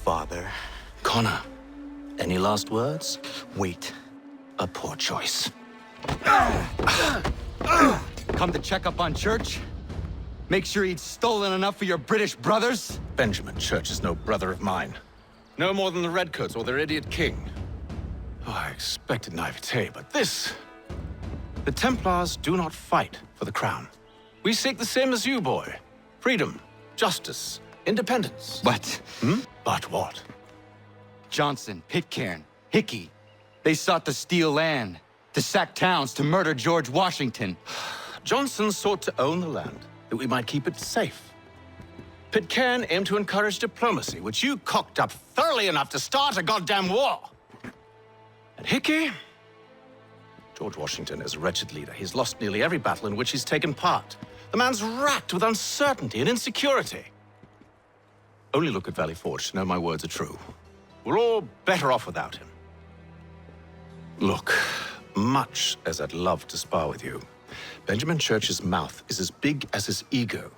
father. Connor, any last words? Wait. A poor choice. Come to check up on Church? Make sure he'd stolen enough for your British brothers? Benjamin Church is no brother of mine. No more than the Redcoats or their idiot king. Oh, I expected naivete, but this... The Templars do not fight for the crown. We seek the same as you, boy. Freedom, justice, independence. But... But what? Johnson, Pitcairn, Hickey, they sought to steal land, to sack towns, to murder George Washington. Johnson sought to own the land, that we might keep it safe. Pitcairn aimed to encourage diplomacy, which you cocked up thoroughly enough to start a goddamn war. And Hickey? George Washington is a wretched leader. He's lost nearly every battle in which he's taken part. The man's racked with uncertainty and insecurity. Only look at Valley Forge to know my words are true. We're all better off without him. Look, much as I'd love to spar with you, Benjamin Church's mouth is as big as his ego.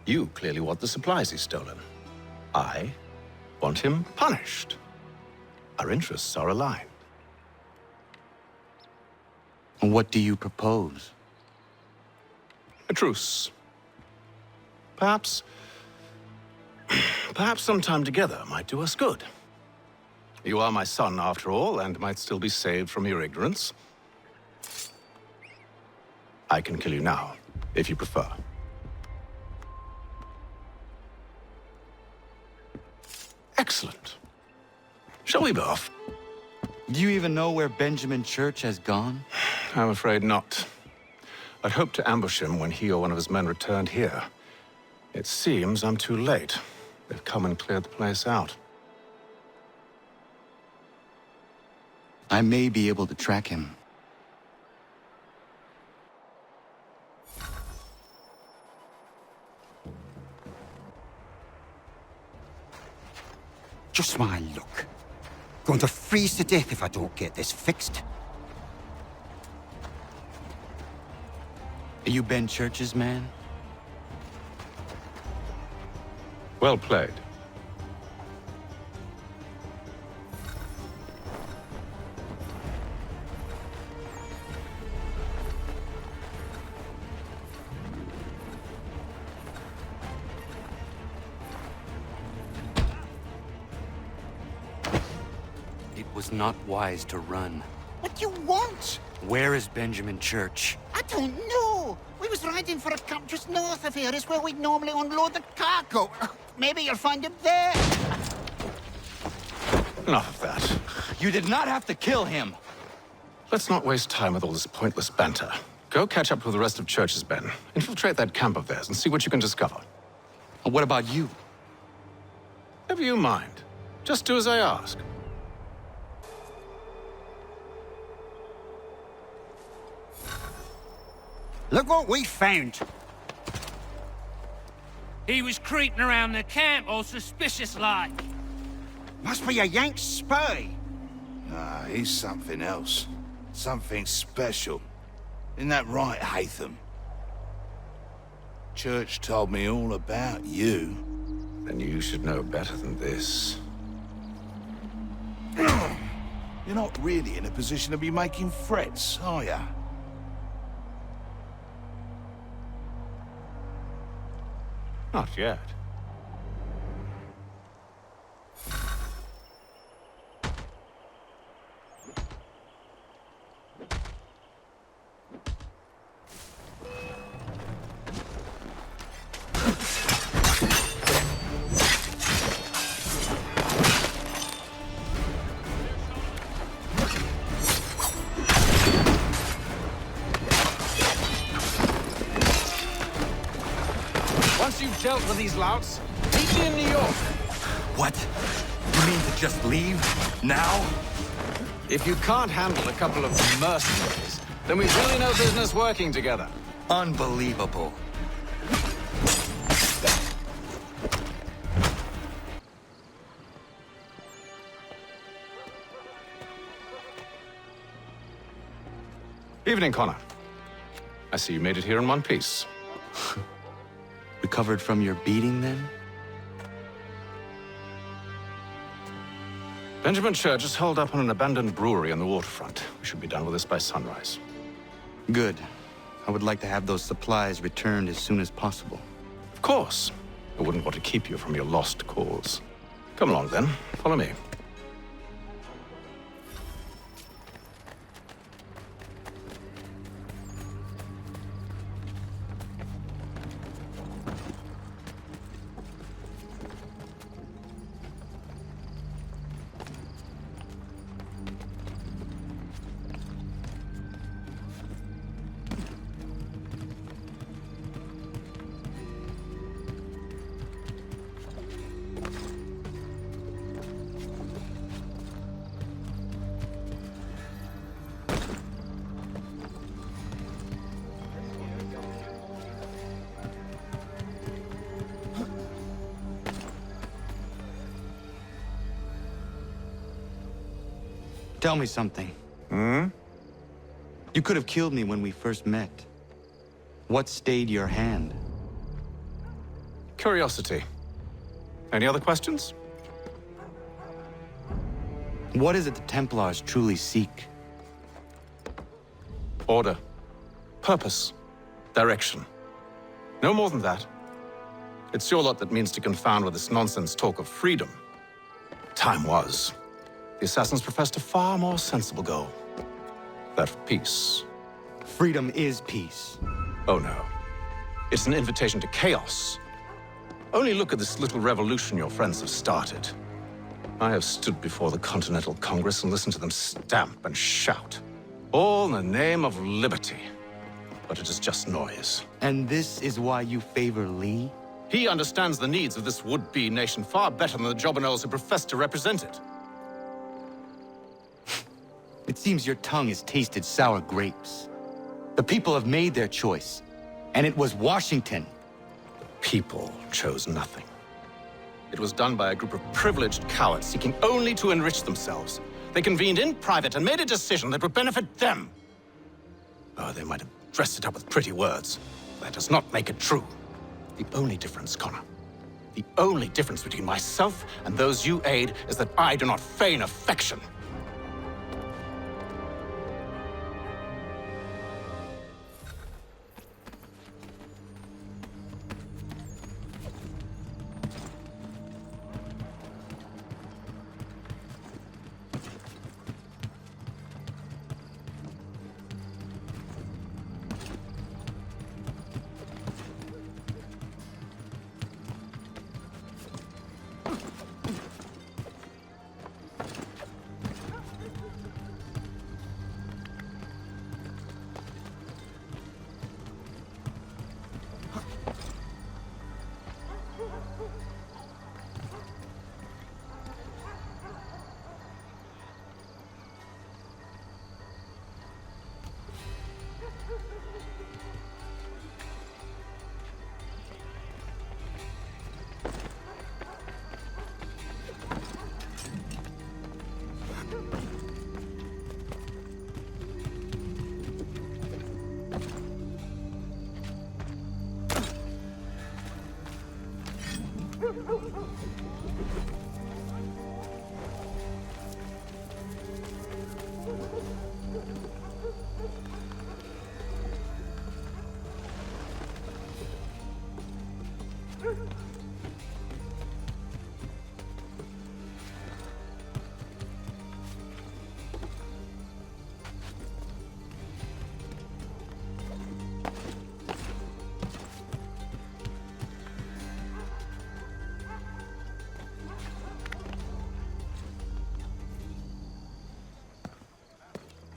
You clearly want the supplies he's stolen. I want him punished. Our interests are aligned. What do you propose? A truce. Perhaps some time together might do us good. You are my son, after all, and might still be saved from your ignorance. I can kill you now, if you prefer. Excellent. Shall we be off? Do you even know where Benjamin Church has gone? I'm afraid not. I'd hoped to ambush him when he or one of his men returned here. It seems I'm too late. They've come and cleared the place out. I may be able to track him. Just my luck. Going to freeze to death if I don't get this fixed. Are you Ben Church's man? Well played. It was not wise to run. What do you want? Where is Benjamin Church? I don't know. We was riding for a camp just north of here. Is where we'd normally unload the cargo. Maybe you'll find him there. Enough of that. You did not have to kill him. Let's not waste time with all this pointless banter. Go catch up with the rest of Church's men. Infiltrate that camp of theirs and see what you can discover. And what about you? Never you mind. Just do as I ask. Look what we found. He was creeping around the camp all suspicious-like. Must be a Yank spy. Nah, he's something else. Something special. Isn't that right, Haytham? Church told me all about you. Then you should know better than this. You're not really in a position to be making threats, are ya? Not yet. Once you've dealt with these louts, meet me in New York. What? You mean to just leave? Now? If you can't handle a couple of mercenaries, then we've really no business working together. Unbelievable. Evening, Connor. I see you made it here in one piece. Recovered from your beating, then? Benjamin Church is holed up on an abandoned brewery on the waterfront. We should be done with this by sunrise. Good. I would like to have those supplies returned as soon as possible. Of course. I wouldn't want to keep you from your lost cause. Come along, then. Follow me. Tell me something. You could have killed me when we first met. What stayed your hand? Curiosity. Any other questions? What is it the Templars truly seek? Order. Purpose. Direction. No more than that. It's your lot that means to confound with this nonsense talk of freedom. Time was. The assassins professed a far more sensible goal. That of peace. Freedom is peace. Oh no. It's an invitation to chaos. Only look at this little revolution your friends have started. I have stood before the Continental Congress and listened to them stamp and shout. All in the name of liberty. But it is just noise. And this is why you favor Lee? He understands the needs of this would-be nation far better than the jobberknolls who profess to represent it. It seems your tongue has tasted sour grapes. The people have made their choice, and it was Washington. People chose nothing. It was done by a group of privileged cowards seeking only to enrich themselves. They convened in private and made a decision that would benefit them. Oh, they might have dressed it up with pretty words. That does not make it true. The only difference, Connor, the only difference between myself and those you aid is that I do not feign affection.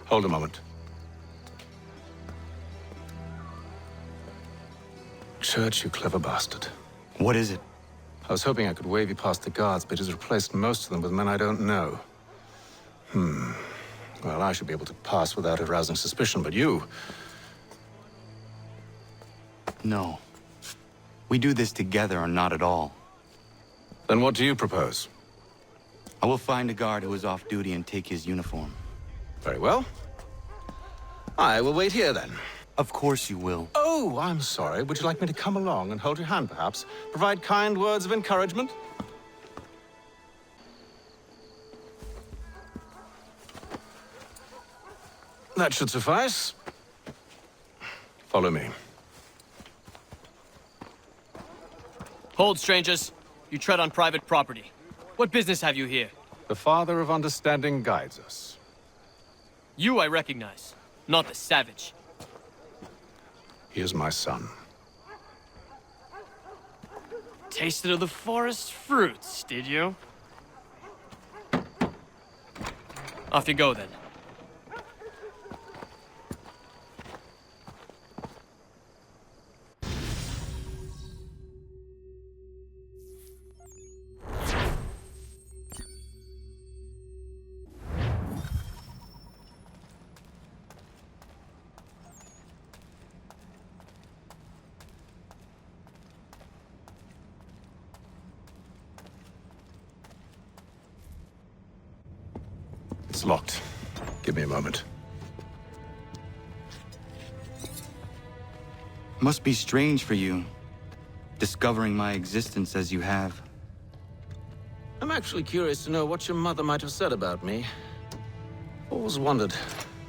Hold a moment. Church, you clever bastard. What is it? I was hoping I could wave you past the guards, but he's replaced most of them with men I don't know. Well, I should be able to pass without arousing suspicion, but you... No. We do this together or not at all. Then what do you propose? I will find a guard who is off duty and take his uniform. Very well. I will wait here, then. Of course you will. Oh, I'm sorry. Would you like me to come along and hold your hand, perhaps? Provide kind words of encouragement? That should suffice. Follow me. Hold, strangers. You tread on private property. What business have you here? The Father of Understanding guides us. You I recognize, not the savage. He is my son. Tasted of the forest fruits, did you? Off you go, then. It's locked. Give me a moment. Must be strange for you, discovering my existence as you have. I'm actually curious to know what your mother might have said about me. Always wondered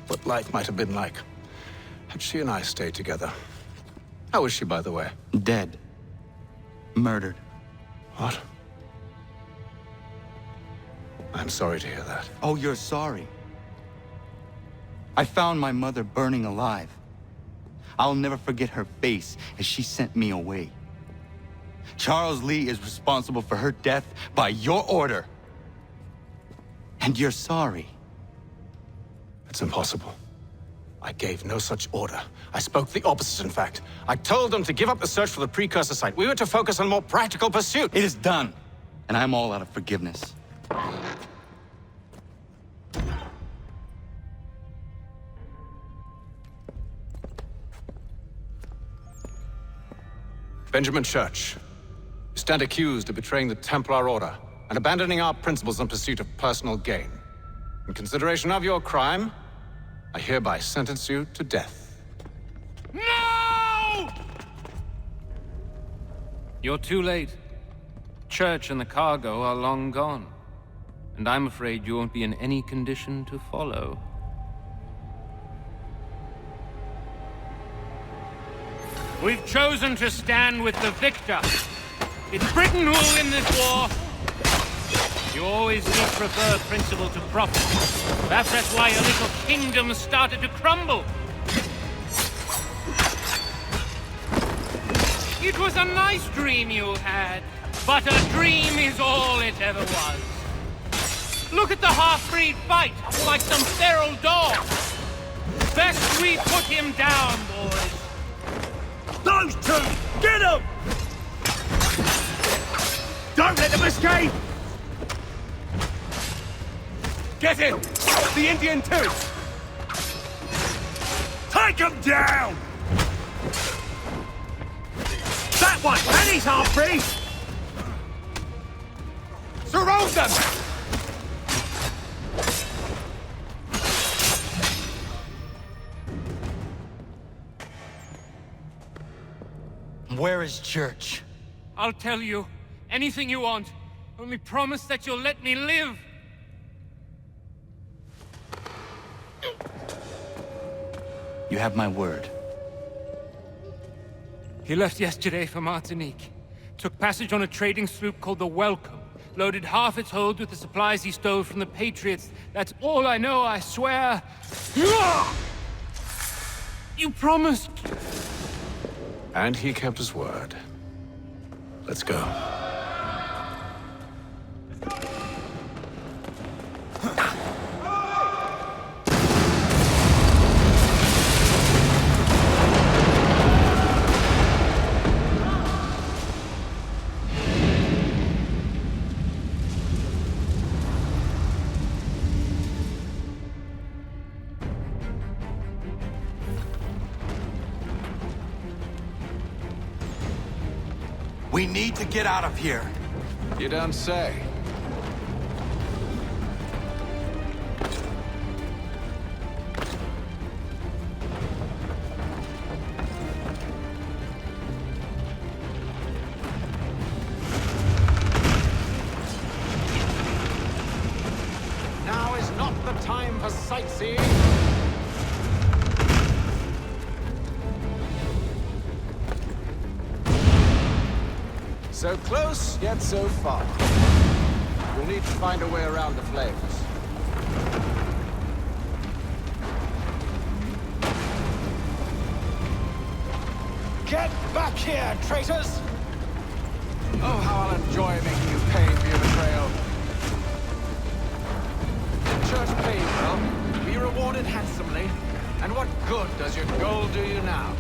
what life might have been like Had she and I stayed together. How is she, by the way? Dead. Murdered. What? I'm sorry to hear that. Oh, you're sorry. I found my mother burning alive. I'll never forget her face as she sent me away. Charles Lee is responsible for her death by your order. And you're sorry. It's impossible. I gave no such order. I spoke the opposite, in fact. I told them to give up the search for the precursor site. We were to focus on more practical pursuit. It is done, and I'm all out of forgiveness. Benjamin Church, you stand accused of betraying the Templar Order and abandoning our principles in pursuit of personal gain. In consideration of your crime, I hereby sentence you to death. No! You're too late. Church and the cargo are long gone. And I'm afraid you won't be in any condition to follow. We've chosen to stand with the victor. It's Britain who will win this war. You always did prefer principle to profit. Perhaps that's why your little kingdom started to crumble. It was a nice dream you had, but a dream is all it ever was. Look at the half-breed fight, like some feral dog. Best we put him down, boys. Those two! Get them! Don't let them escape! Get him! The Indian too! Take him down! That one! And he's half-breed! Surround them! Where is Church? I'll tell you anything you want. Only promise that you'll let me live. You have my word. He left yesterday for Martinique. Took passage on a trading sloop called the Welcome. Loaded half its hold with the supplies he stole from the Patriots. That's all I know, I swear. You promised. And he kept his word. Let's go. We need to get out of here. You don't say. Now is not the time for sightseeing. So close, yet so far. You'll need to find a way around the flames. Get back here, traitors! Oh, how I'll enjoy making you pay for your betrayal. The church paid well, be rewarded handsomely. And what good does your gold do you now?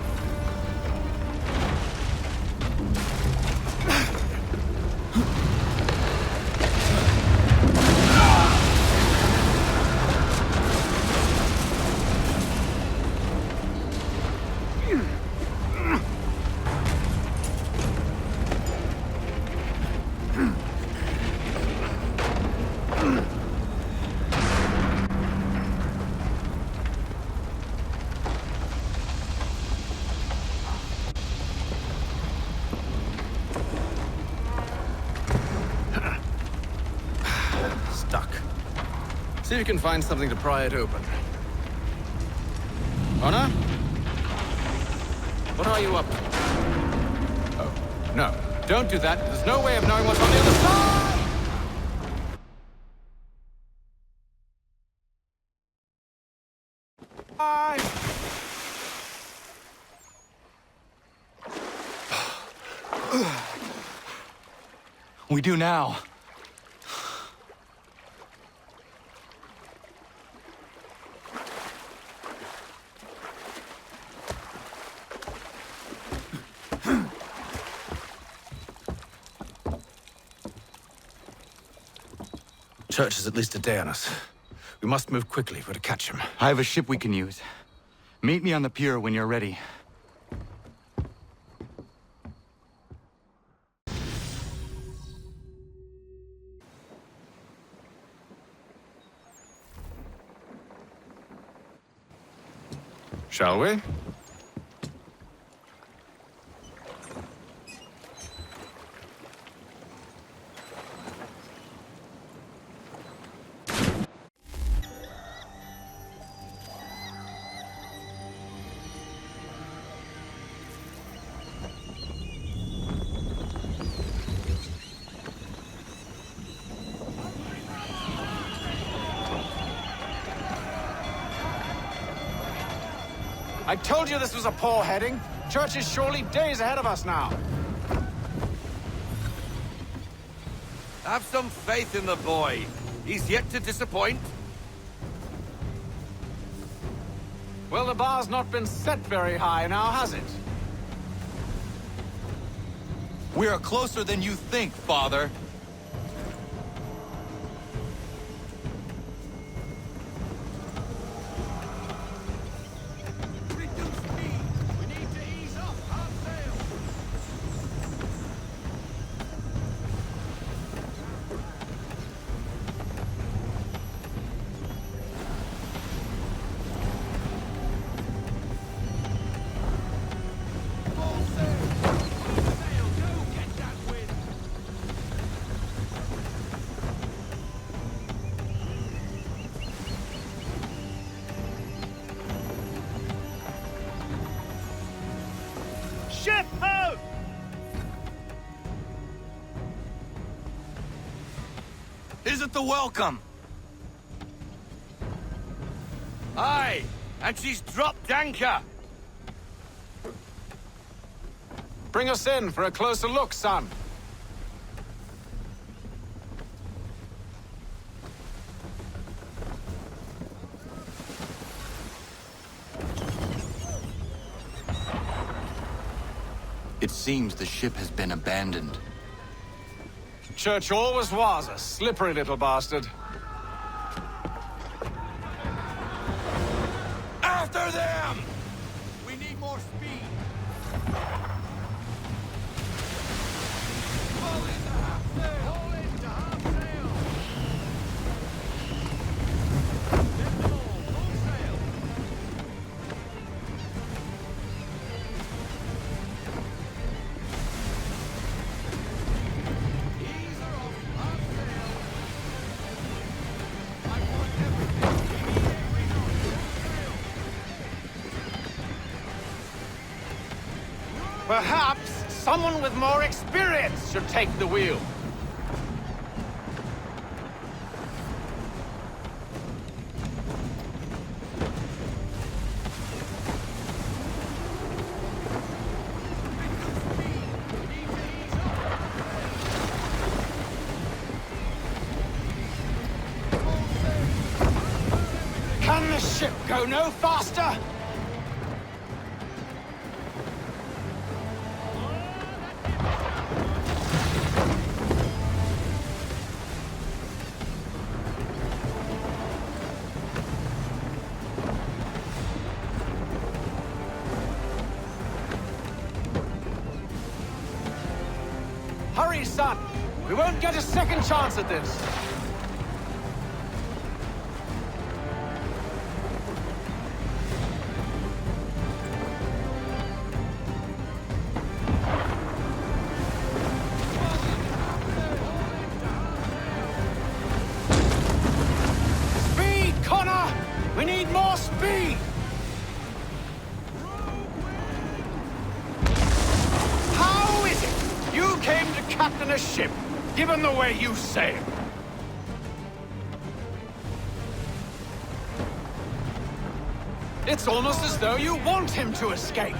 See if you can find something to pry it open. Honor? What are you up to? Oh, no. Don't do that. There's no way of knowing what's on the other side! We do now. Church is at least a day on us. We must move quickly if we're to catch him. I have a ship we can use. Meet me on the pier when you're ready. Shall we? I told you this was a poor heading. Church is surely days ahead of us now. Have some faith in the boy. He's yet to disappoint. Well, the bar's not been set very high now, has it? We are closer than you think, Father. Ship ho! Isn't the welcome? Aye, and she's dropped anchor. Bring us in for a closer look, son. It seems the ship has been abandoned. Church always was a slippery little bastard. After them! We need more speed. Pull into half sail! Pull into half sail! Get them all, full sail! Ease her off, half sail! I want everything. Keep steering on, full sail! someone with more experience should take the wheel. Can the ship go no faster? Hurry, son! We won't get a second chance at this! Speed, Connor! We need more speed! How is it you came to captain a ship, given the way you sail? It's almost as though you want him to escape.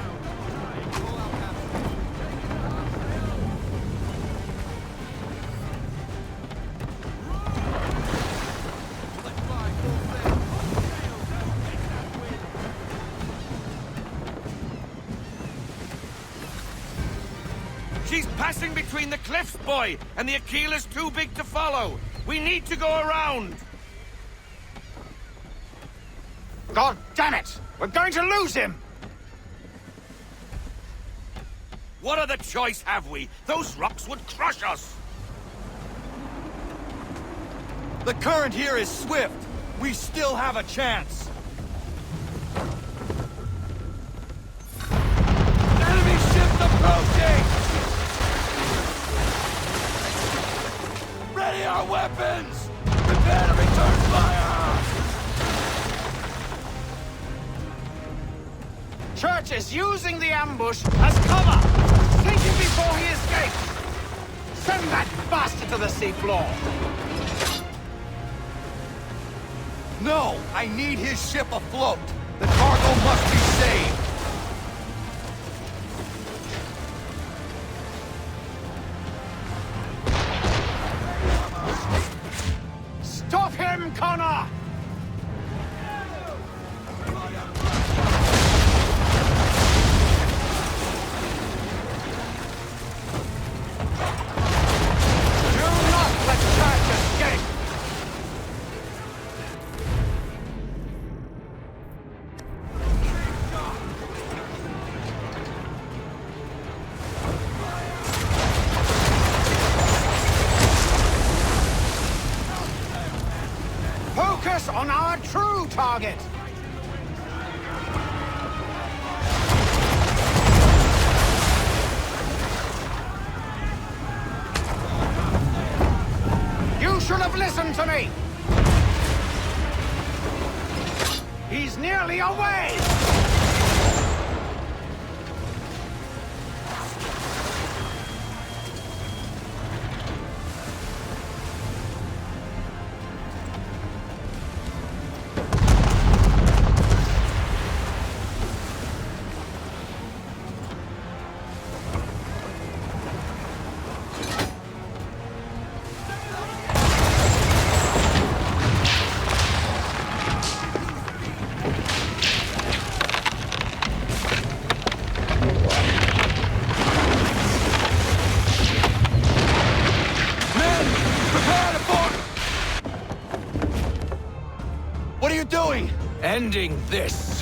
She's passing between the cliffs, boy, and the Aquila's too big to follow. We need to go around. God damn it! We're going to lose him! What other choice have we? Those rocks would crush us. The current here is swift. We still have a chance. Enemy ship approaching! Ready our weapons! Prepare to return fire! Church is using the ambush as cover! Sink him before he escapes! Send that bastard to the seafloor! No! I need his ship afloat! The cargo must be saved! Stop him, Connor! Do not let Church escape! Focus on our true target! You should have listened to me! He's nearly away! What are you doing? Ending this!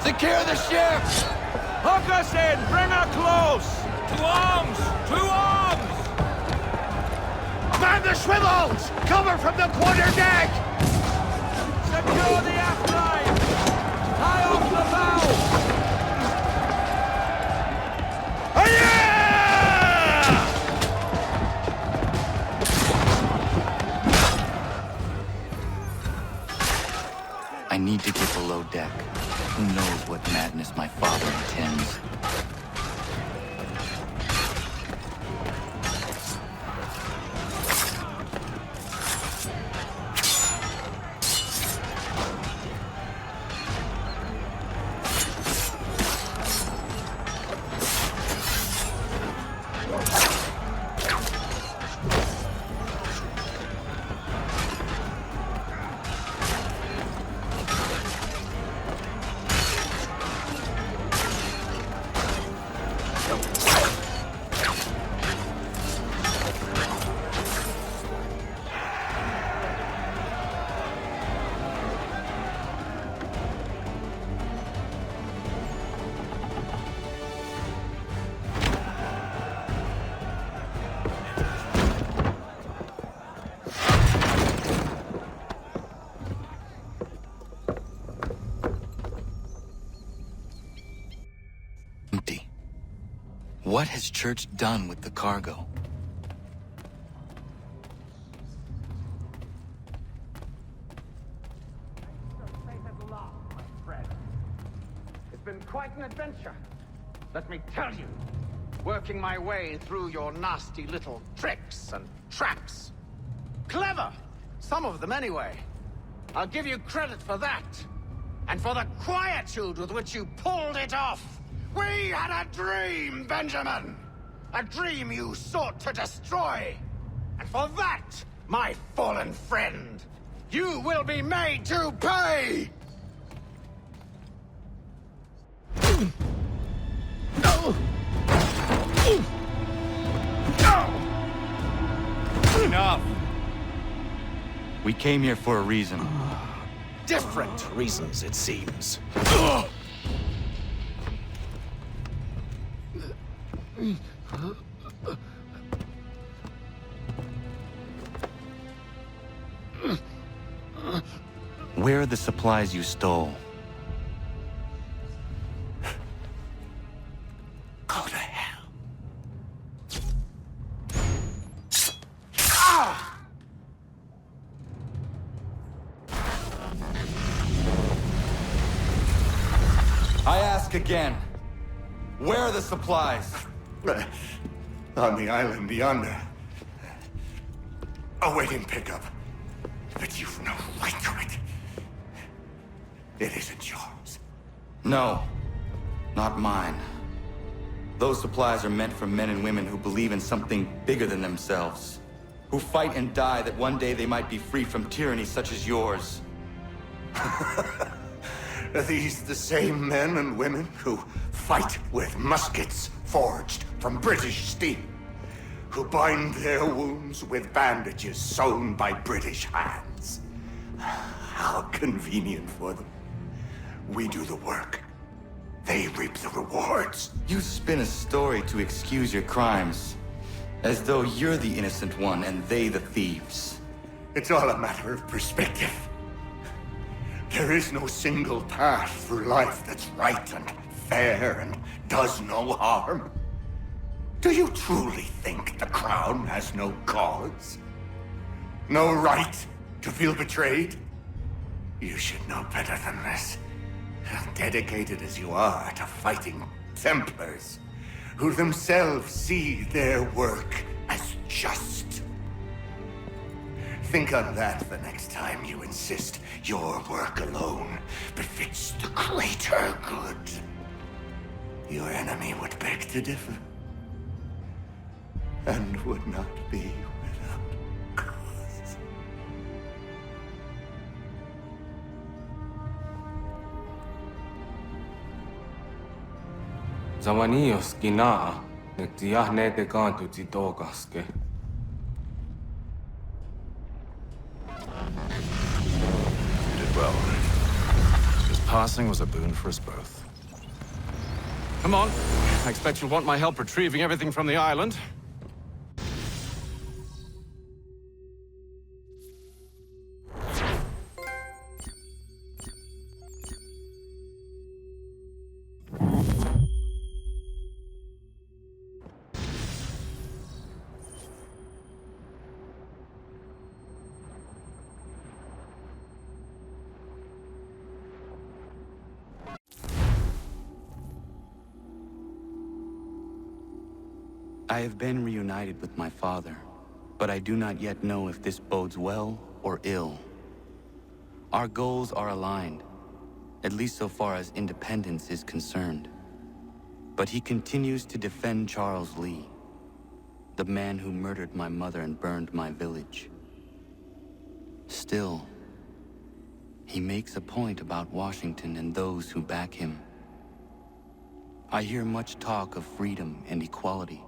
Secure the ship! Hook us in! Bring her close! To arms! To arms! Man the swivels! Cover from the quarter deck! Secure the aft line! Tie off the bow! below deck. Who knows what madness my father intends? Empty. What has Church done with the cargo? It's been quite an adventure, let me tell you. Working my way through your nasty little tricks and traps. Clever! Some of them anyway. I'll give you credit for that. And for the quietude with which you pulled it off. We had a dream, Benjamin! A dream you sought to destroy. And for that, my fallen friend, you will be made to pay! Enough! We came here for a reason. Different reasons, it seems. Where are the supplies you stole? Go to hell. I ask again. Where are the supplies? On the island yonder. Awaiting pickup. But you've no right to it. It isn't yours. No, not mine. Those supplies are meant for men and women who believe in something bigger than themselves. Who fight and die that one day they might be free from tyranny such as yours. Are these the same men and women who fight with muskets forged from British steel? Who bind their wounds with bandages sewn by British hands? How convenient for them. We do the work. They reap the rewards. You spin a story to excuse your crimes, as though you're the innocent one and they the thieves. It's all a matter of perspective. There is no single path through life that's right and fair and does no harm. Do you truly think the Crown has no cause? No right to feel betrayed? You should know better than this. Dedicated as you are to fighting Templars, who themselves see their work as just. Think on that the next time you insist your work alone befits the greater good. Your enemy would beg to differ, and would not be without cause. Zawanios kinaa, netiahnete kantu titokaske. Did well. His passing was a boon for us both. Come on. I expect you'll want my help retrieving everything from the island. I have been reunited with my father, but I do not yet know if this bodes well or ill. Our goals are aligned, at least so far as independence is concerned. But he continues to defend Charles Lee, the man who murdered my mother and burned my village. Still, he makes a point about Washington and those who back him. I hear much talk of freedom and equality,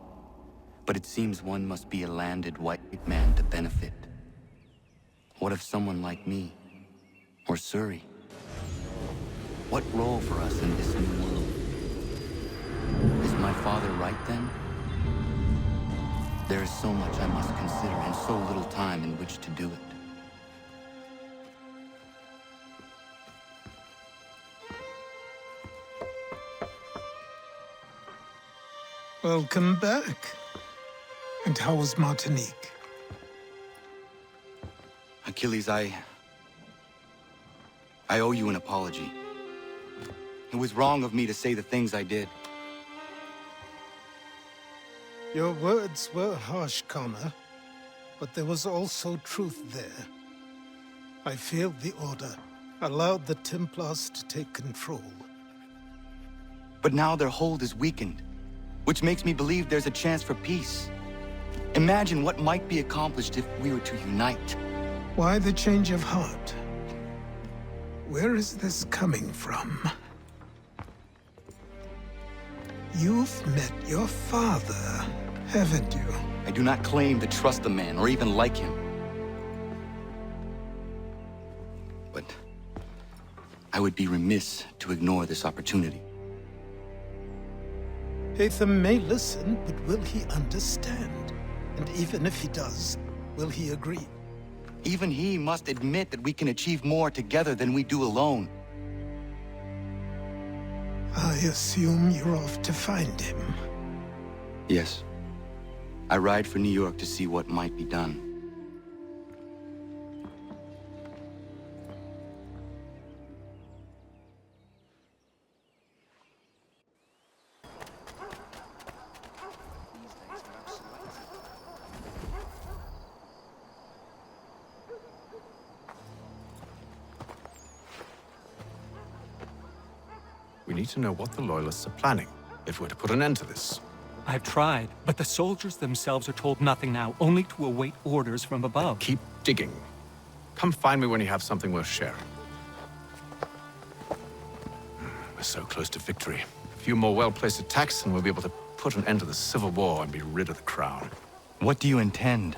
but it seems one must be a landed white man to benefit. What of someone like me, or Surrey? What role for us in this new world? Is my father right then? There is so much I must consider and so little time in which to do it. Welcome back. And how was Martinique? Achilles, I owe you an apology. It was wrong of me to say the things I did. Your words were harsh, Connor, but there was also truth there. I failed the Order, allowed the Templars to take control. But now their hold is weakened, which makes me believe there's a chance for peace. Imagine what might be accomplished if we were to unite. Why the change of heart? Where is this coming from? You've met your father, haven't you? I do not claim to trust the man or even like him. But I would be remiss to ignore this opportunity. Haytham may listen, but will he understand? And even if he does, will he agree? Even he must admit that we can achieve more together than we do alone. I assume you're off to find him. Yes. I ride for New York to see what might be done. We need to know what the Loyalists are planning, if we're to put an end to this. I've tried, but the soldiers themselves are told nothing now, only to await orders from above. Keep digging. Come find me when you have something worth sharing. We're so close to victory. A few more well-placed attacks and we'll be able to put an end to the Civil War and be rid of the Crown. What do you intend?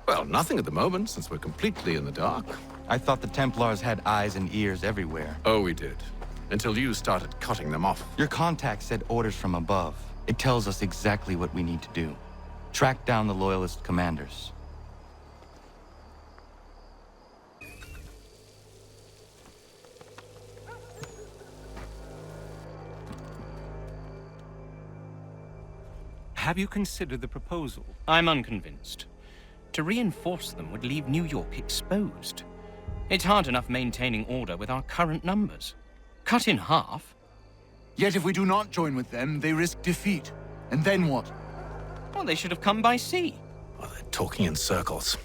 Well, nothing at the moment, since we're completely in the dark. I thought the Templars had eyes and ears everywhere. Oh, we did. Until you started cutting them off. Your contact said orders from above. It tells us exactly what we need to do. Track down the Loyalist commanders. Have you considered the proposal? I'm unconvinced. To reinforce them would leave New York exposed. It's hard enough maintaining order with our current numbers. Cut in half? Yet if we do not join with them, they risk defeat. And then what? Well, they should have come by sea. Well, they're talking in circles.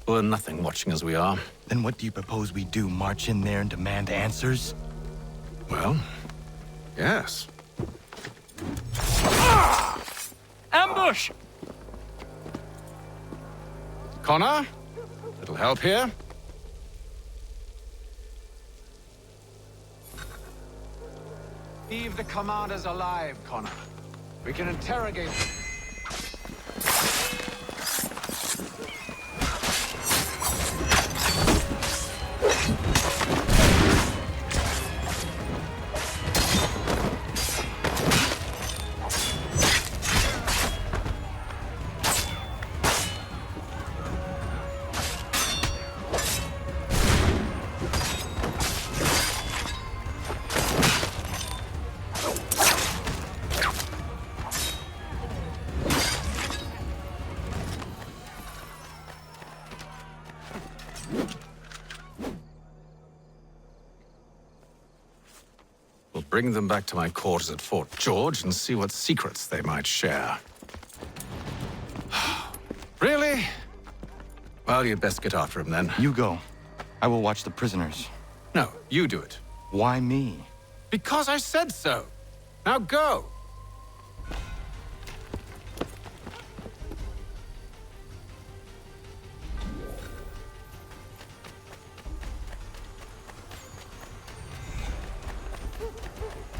We'll learn nothing watching as we are. Then what do you propose we do? March in there and demand answers? Well, yes. Ambush! Connor? Little help here? Leave the commanders alive, Connor. We can interrogate them. Bring them back to my quarters at Fort George and see what secrets they might share. Well, you'd best get after him then. You go. I will watch the prisoners. No, you do it. Why me? Because I said so. Now go.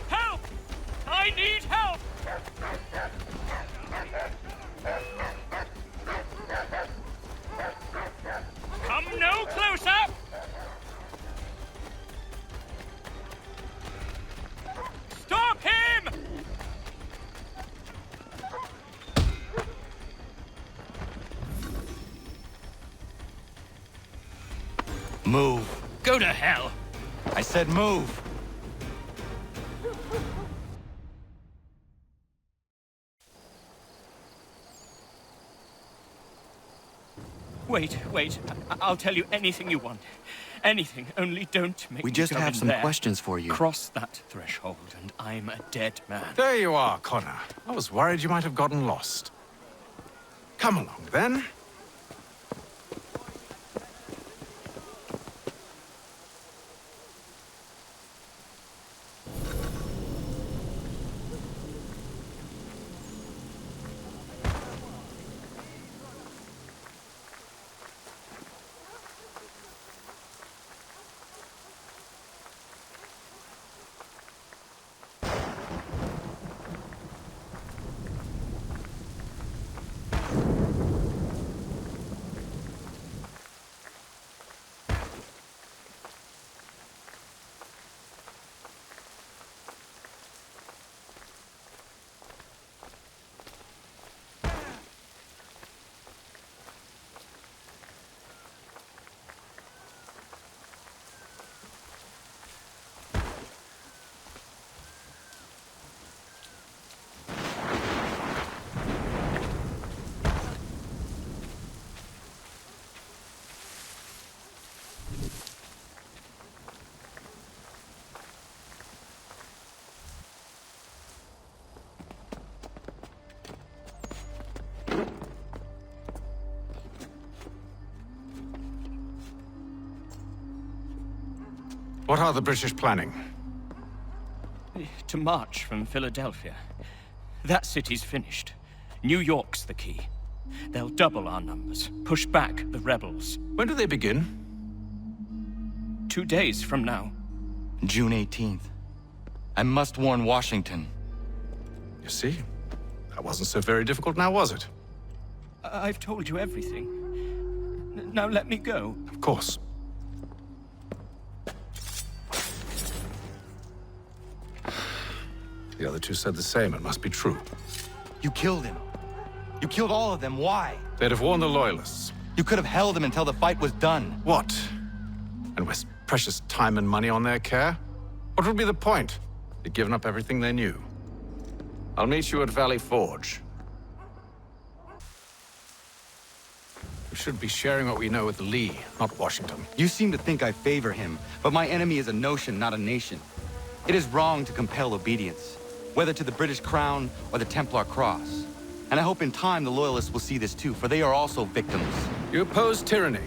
Help! I need help! Come no closer! Stop him! Move. Go to hell! I said move. Wait. I'll tell you anything you want. Anything, only don't make We me just go have in some there. questions for you. Cross that threshold, and I'm a dead man. There you are, Connor. I was worried you might have gotten lost. Come along, then. What are the British planning? To march from Philadelphia. That city's finished. New York's the key. They'll double our numbers, push back the rebels. When do they begin? 2 days from now. June 18th. I must warn Washington. You see? That wasn't so very difficult now, was it? I've told you everything. Now let me go. Of course. The other two said the same. It must be true. You killed him. You killed all of them. Why? They'd have warned the Loyalists. You could have held him until the fight was done. What? And waste precious time and money on their care? What would be the point? They'd given up everything they knew. I'll meet you at Valley Forge. We should be sharing what we know with Lee, not Washington. You seem to think I favor him, but my enemy is a notion, not a nation. It is wrong to compel obedience, whether to the British crown or the Templar cross. And I hope in time the Loyalists will see this too, for they are also victims. You oppose tyranny,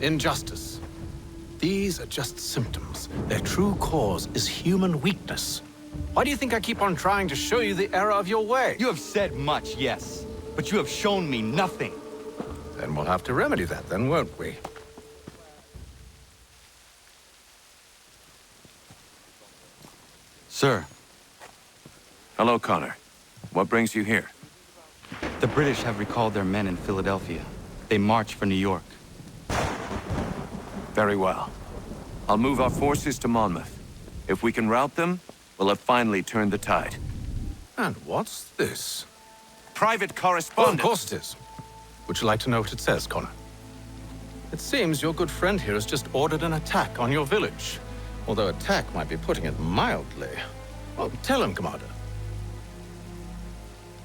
injustice. These are just symptoms. Their true cause is human weakness. Why do you think I keep on trying to show you the error of your way? You have said much, yes, but you have shown me nothing. Then we'll have to remedy that then, won't we? Sir. Hello, Connor. What brings you here? The British have recalled their men in Philadelphia. They march for New York. Very well. I'll move our forces to Monmouth. If we can rout them, we'll have finally turned the tide. And what's this? Private Oh, correspondence. of course it is. Would you like to know what it says, Connor? It seems your good friend here has just ordered an attack on your village. Although attack might be putting it mildly. Well, tell him, Commander.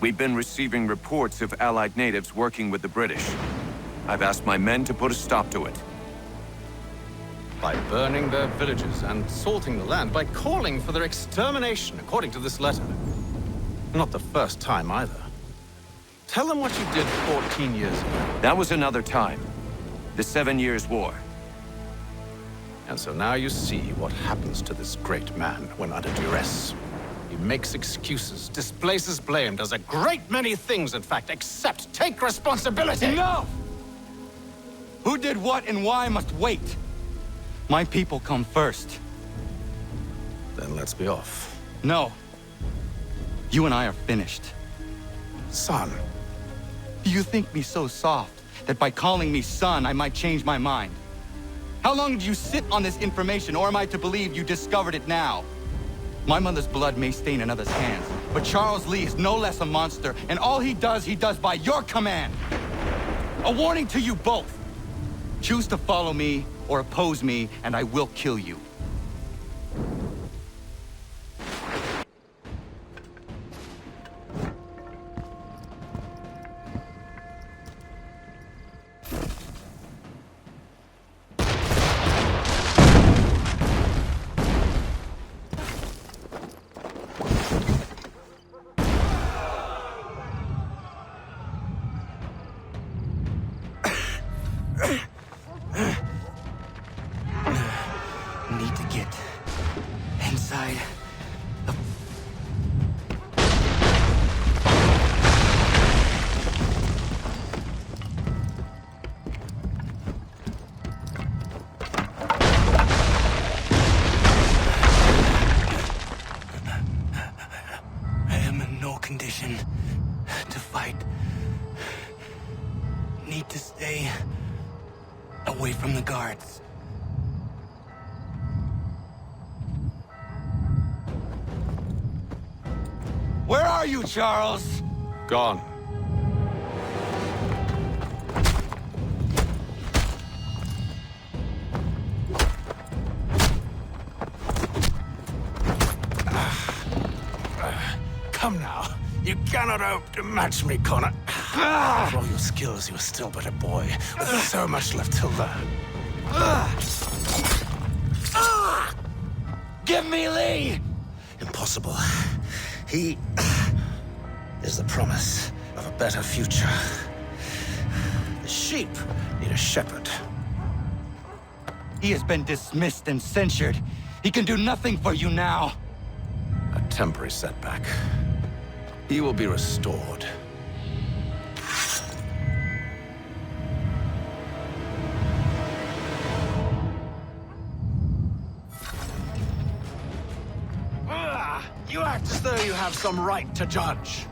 We've been receiving reports of Allied natives working with the British. I've asked my men to put a stop to it. By burning their villages and salting the land, by calling for their extermination, according to this letter. Not the first time, either. Tell them what you did 14 years ago. That was another time. The 7 Years' War. And so now you see what happens to this great man when under duress. He makes excuses, displaces blame, does a great many things, in fact, except take responsibility! No! Who did what and why must wait. My people come first. Then let's be off. No. You and I are finished. Son. Do you think me so soft that by calling me son, I might change my mind? How long did you sit on this information, or am I to believe you discovered it now? My mother's blood may stain another's hands, but Charles Lee is no less a monster, and all he does by your command. A warning to you both. Choose to follow me or oppose me, and I will kill you. Need to get inside the... I am in no condition to fight. Need to stay away from the guards. Where are you, Charles? Gone. Come now. You cannot hope to match me, Connor. For all your skills, you are still but a boy, with so much left to learn. Give me Lee! Impossible. He is the promise of a better future. The sheep need a shepherd. He has been dismissed and censured. He can do nothing for you now. A temporary setback. He will be restored. You act as though you have some right to judge.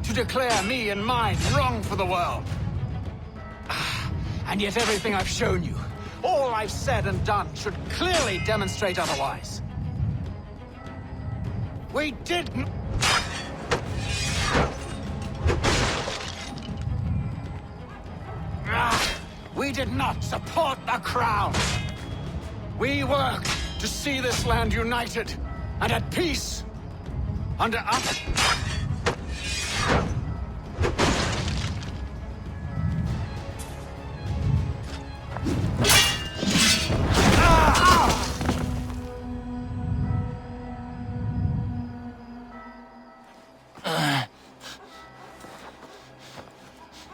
To declare me and mine wrong for the world. And yet everything I've shown you, all I've said and done, should clearly demonstrate otherwise. We didn't... We did not support the crown. We work to see this land united and at peace under us.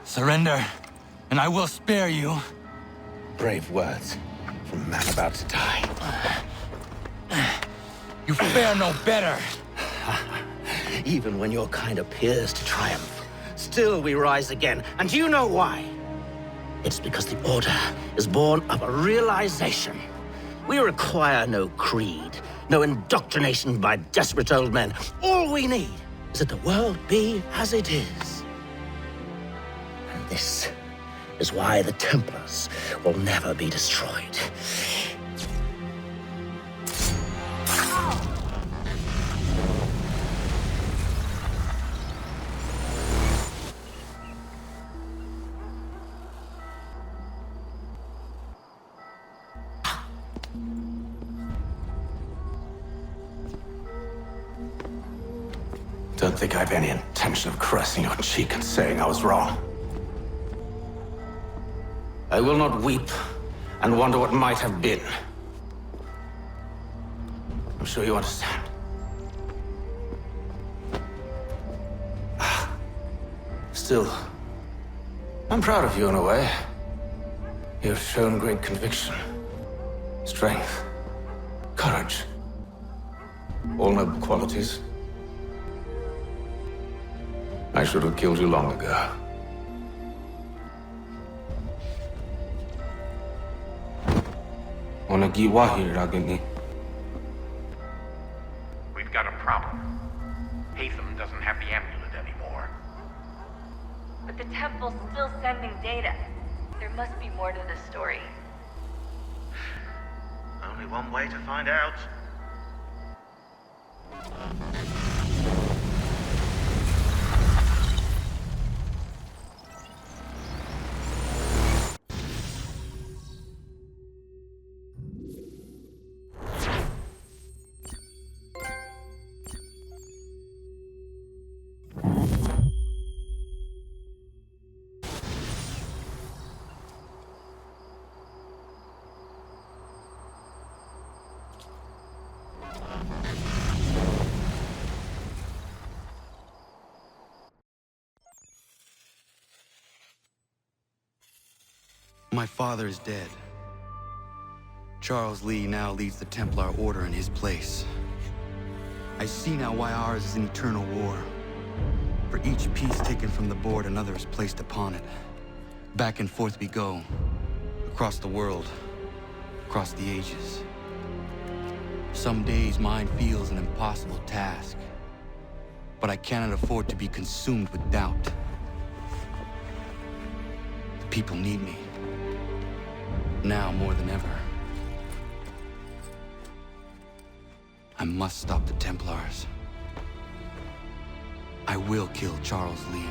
Surrender, and I will spare you. Brave words from a man about to die. You fare no better. Even when your kind appears to triumph, still we rise again. And you know why? It's because the Order is born of a realization. We require no creed, no indoctrination by desperate old men. All we need is that the world be as it is. And this is why the Templars will never be destroyed. Don't think I've any intention of caressing your cheek and saying I was wrong. I will not weep and wonder what might have been. I'm sure you understand. Still, I'm proud of you in a way. You have shown great conviction, strength, courage. All noble qualities. I should have killed you long ago. We've got a problem. Haytham doesn't have the amulet anymore. But the temple's still sending data. There must be more to this story. Only one way to find out. My father is dead. Charles Lee now leads the Templar Order in his place. I see now why ours is an eternal war. For each piece taken from the board, another is placed upon it. Back and forth we go. Across the world. Across the ages. Some days mine feels an impossible task. But I cannot afford to be consumed with doubt. The people need me. Now more than ever. I must stop the Templars. I will kill Charles Lee.